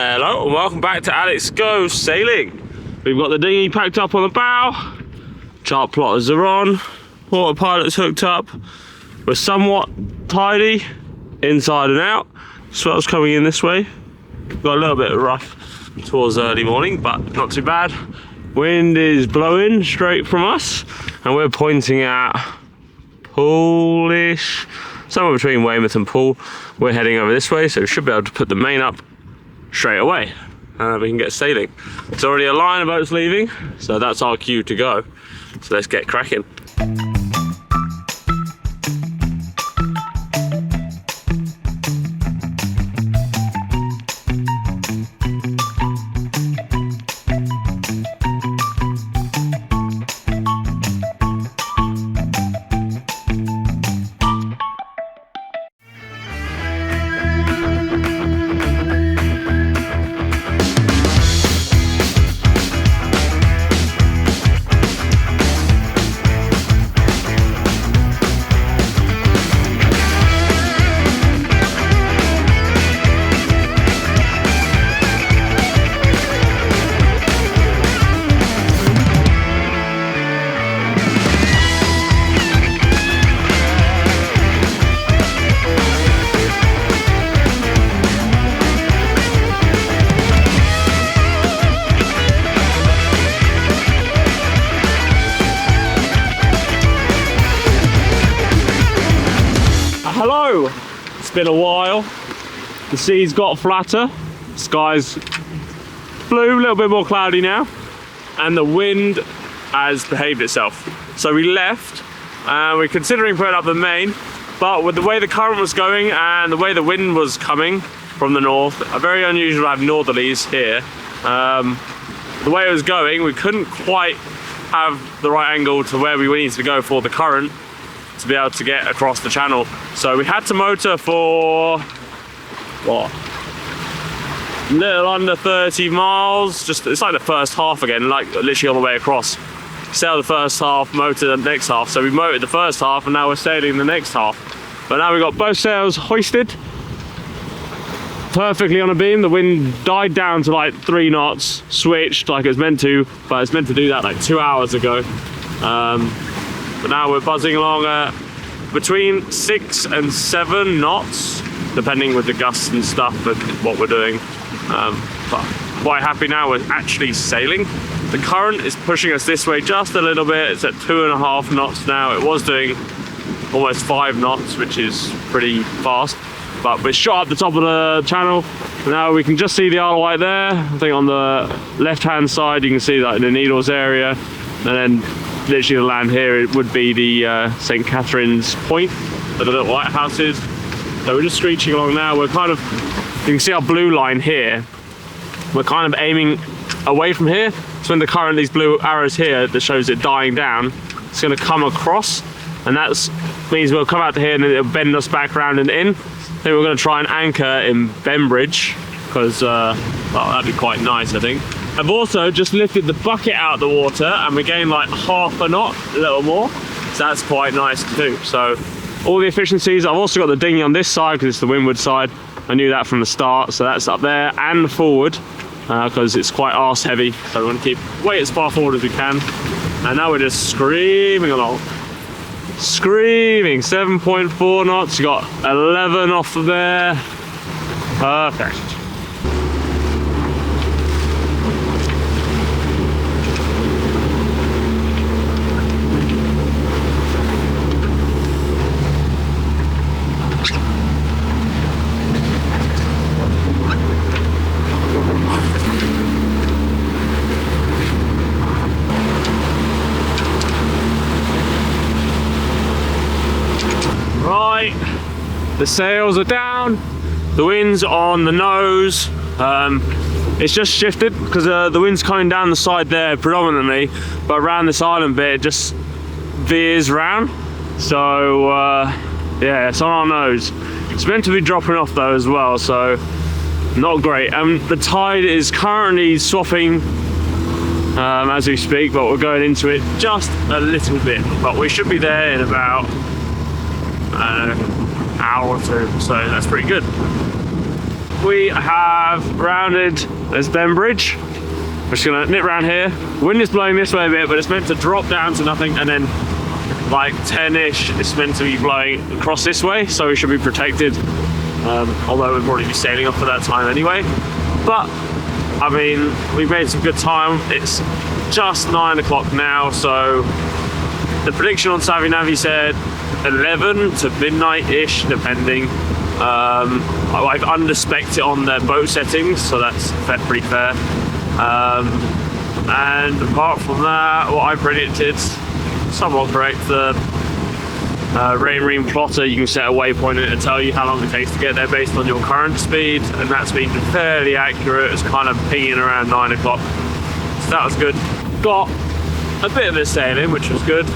Hello and welcome back to Alex Goes Sailing. We've got the dinghy packed up on the bow, chart plotters are on, autopilot's hooked up. We're somewhat tidy inside and out. Swell's coming in this way. Got a little bit of rough towards early morning, but not too bad. Wind is blowing straight from us and we're pointing at Poolish, somewhere between Weymouth and Poole. We're heading over this way, so we should be able to put the main up straight away. We can get sailing. There's already a line of boats leaving, so that's our cue to go. So let's get cracking. Hello! It's been a while. The sea's got flatter, sky's blue, a little bit more cloudy now, and the wind has behaved itself. So we left, and we're considering putting up the main, but with the way the current was going and the way the wind was coming from the north, very unusual to have northerlies here. The way it was going, we couldn't quite have the right angle to where we needed to go for the current to be able to get across the channel. So we had to motor for, what, a little under 30 miles, it's like the first half again, like literally all the way across. Sail the first half, motor the next half. So we motored the first half and now we're sailing the next half. But now we've got both sails hoisted, perfectly on a beam. The wind died down to like 3 knots, switched like it was meant to, but it's meant to do that like 2 hours ago. But now we're buzzing along between 6 and 7 knots, depending with the gusts and stuff and what we're doing. But quite happy now we're actually sailing. The current is pushing us this way just a little bit. It's at 2.5 knots now. It was doing almost 5 knots, which is pretty fast. But we're shot up the top of the channel. Now we can just see the Isle of Wight there. I think on the left-hand side you can see that in the Needles area, and then literally the land here, it would be the St. Catherine's Point, where the little lighthouse is. So we're just screeching along now. We're kind of, you can see our blue line here. We're kind of aiming away from here. So when the current, these blue arrows here that shows it dying down, it's going to come across, and that means we'll come out to here and then it'll bend us back around and in. I think we're going to try and anchor in Bembridge because, well, that'd be quite nice, I think. I've also just lifted the bucket out of the water and we gained like half a knot, a little more. So that's quite nice too. So all the efficiencies. I've also got the dinghy on this side because it's the windward side. I knew that from the start. So that's up there and forward because it's quite arse heavy. So we want to keep weight as far forward as we can. And now we're just screaming along. Screaming, 7.4 knots. You got 11 off of there. Perfect. The sails are down, the wind's on the nose. It's just shifted because the wind's coming down the side there predominantly, but around this island bit it just veers round. So yeah, it's on our nose. It's meant to be dropping off though as well, so not great. The tide is currently swapping as we speak, but we're going into it just a little bit. But we should be there in about an hour or two, so that's pretty good. we have rounded this Ben Bridge. We're just gonna nip around here. Wind is blowing this way a bit, but it's meant to drop down to nothing, and then like 10-ish, it's meant to be blowing across this way, so we should be protected. Although we'll probably be sailing off for that time anyway. But I mean, we've made some good time. It's just 9 o'clock now, so the prediction on Savvy Navy said 11 to midnight-ish, depending. I've underspec'd it on their boat settings, so that's pretty fair. And apart from that, what I predicted, somewhat correct. The rain ream plotter, you can set a waypoint and it'll tell you how long it takes to get there based on your current speed, and that's been fairly accurate. It's kind of pinging around 9 o'clock, so that was good. Got a bit of it sailing, which was good,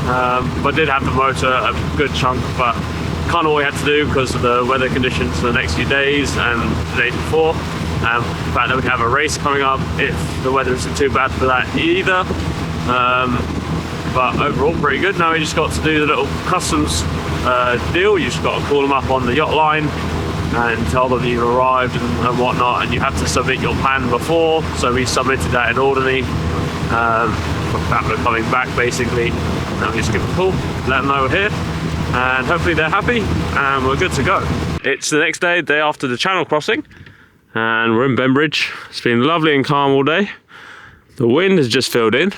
but did have the motor a good chunk, but kind of all we had to do because of the weather conditions for the next few days and the days before. The fact that we have a race coming up if the weather isn't too bad for that either. But overall pretty good. Now we just got to do the little customs deal. You just got to call them up on the yacht line and tell them you've arrived and whatnot, and you have to submit your plan before. So we submitted that in Alderney. That we're coming back basically. Now we just give them a call, let them know we're here, and hopefully they're happy and we're good to go. It's the next day, day after the channel crossing, and we're in Ben Bridge. It's been lovely and calm all day. The wind has just filled in,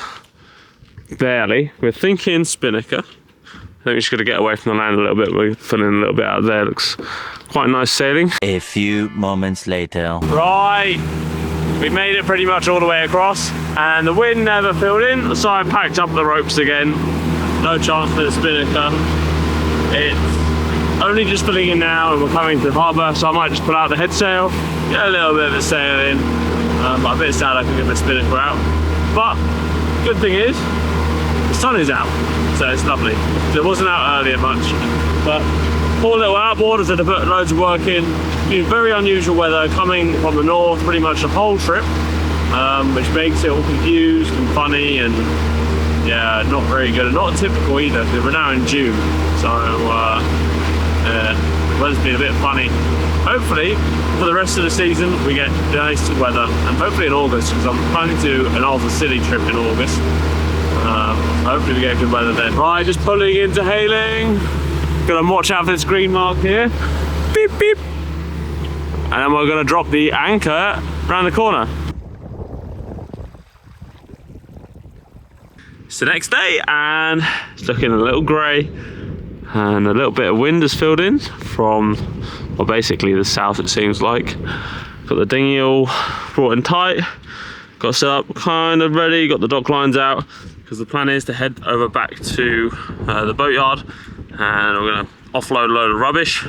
barely. We're thinking spinnaker. I think we're just going to get away from the land a little bit. We're filling a little bit out there. Looks quite nice sailing. A few moments later. Right, we made it pretty much all the way across, and the wind never filled in, so I packed up the ropes again. No chance for the spinnaker. It's only just filling in now, and we're coming to the harbour, so I might just pull out the head sail, get a little bit of a sail in. But a bit sad I can get the spinnaker out. But good thing is, the sun is out, so it's lovely. It wasn't out earlier much, but poor little outboarders had to put loads of work in. Very unusual weather coming from the north pretty much the whole trip, which makes it all confused and funny, and yeah, not very good, and not typical either, because we're now in June, so weather's been a bit funny. Hopefully for the rest of the season we get nice weather, and hopefully in August, because I'm planning to do an Alta City trip in August. Hopefully we get good weather then. Right, just pulling into Hailing. Gonna watch out for this green mark here. Beep beep. And then we're gonna drop the anchor around the corner. It's the next day and it's looking a little grey, and a little bit of wind has filled in from, well, basically the south, it seems like. Got the dinghy all brought in tight, got set up kind of ready, got the dock lines out, because the plan is to head over back to the boatyard, and we're going to offload a load of rubbish,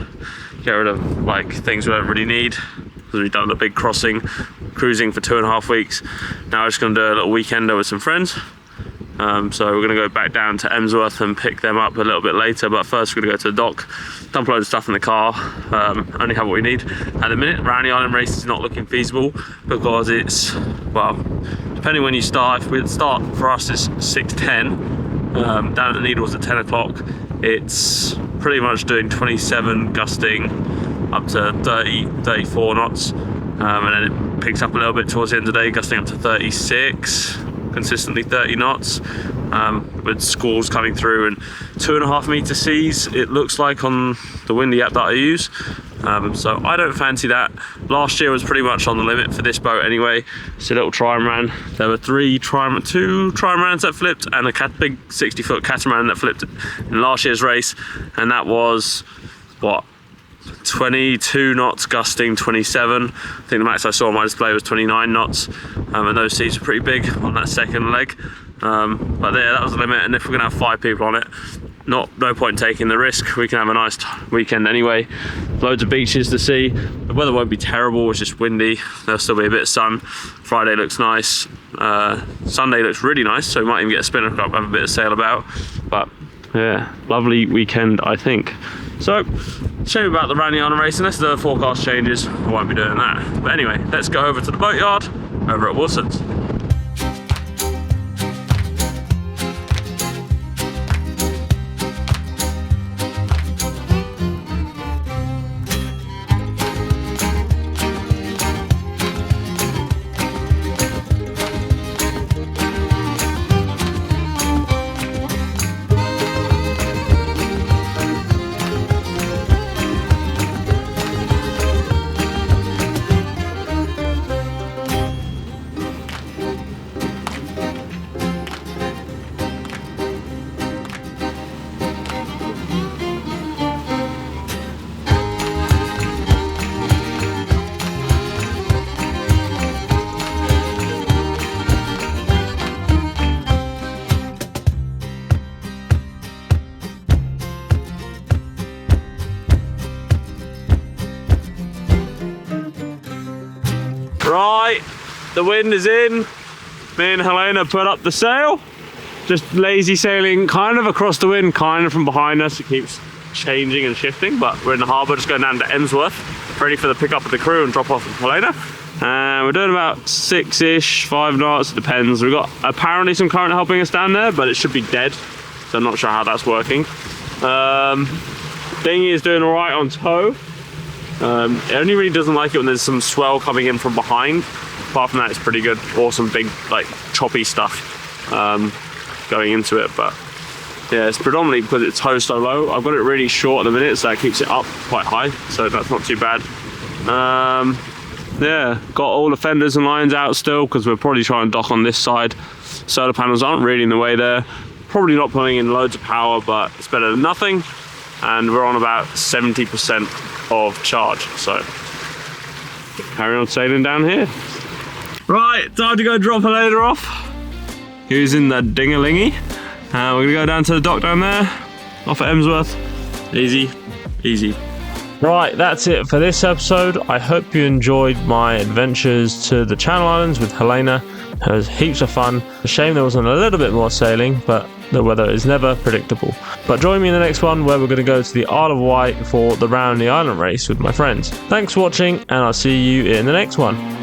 get rid of like things we don't really need, because we've done the big crossing, cruising for 2.5 weeks. Now we're just going to do a little weekend with some friends. So we're going to go back down to Emsworth and pick them up a little bit later, but first we're going to go to the dock, dump a load of stuff in the car, only have what we need. At the minute, around the island race is not looking feasible, because it's, well, depending when you start, if we start for us is 6:10, down at the Needles at 10 o'clock, it's pretty much doing 27 gusting up to 30, 34 knots, and then it picks up a little bit towards the end of the day, gusting up to 36. Consistently 30 knots, with squalls coming through and 2.5 meter seas, it looks like, on the windy app that I use. So I don't fancy that. Last year was pretty much on the limit for this boat anyway. It's a little Trimaran. There were two Trimarans that flipped, and a big 60-foot catamaran that flipped in last year's race, and that was what, 22 knots gusting 27. I think the max I saw on my display was 29 knots, and those seas are pretty big on that second leg, but yeah, that was the limit. And if we're gonna have 5 people on it, no point taking the risk. We can have a nice weekend anyway, loads of beaches to see. The weather won't be terrible, it's just windy, there'll still be a bit of sun. Friday looks nice, Sunday looks really nice, so we might even get a spinnaker up, have a bit of sail about. But yeah, lovely weekend I think. So, show you about the Round the Island race, unless the forecast changes, I won't be doing that. But anyway, let's go over to the boatyard over at Wilson's. Right, the wind is in. Me and Helena put up the sail. Just lazy sailing kind of across the wind, kind of from behind us. It keeps changing and shifting, but we're in the harbour, just going down to Emsworth, ready for the pickup of the crew and drop off with Helena. And we're doing about 6-ish, 5 knots, it depends. We've got apparently some current helping us down there, but it should be dead, so I'm not sure how that's working. Dinghy is doing all right on tow. It only really doesn't like it when there's some swell coming in from behind. Apart from that, it's pretty good. Awesome big, like, choppy stuff going into it, but yeah, it's predominantly because it's towed so low. I've got it really short at the minute, so that keeps it up quite high, so that's not too bad. Yeah, got all the fenders and lines out still because we're probably trying to dock on this side. Solar panels aren't really in the way there. Probably not pulling in loads of power, but it's better than nothing. And we're on about 70% of charge, so carry on sailing down here. Right, time to go drop Helena off. Who's in the ding-a-lingy? We're gonna go down to the dock down there, off at Emsworth. Easy, easy. Right, that's it for this episode. I hope you enjoyed my adventures to the Channel Islands with Helena. It was heaps of fun. A shame there wasn't a little bit more sailing, but the weather is never predictable. But join me in the next one where we're going to go to the Isle of Wight for the Round the Island race with my friends. Thanks for watching, and I'll see you in the next one.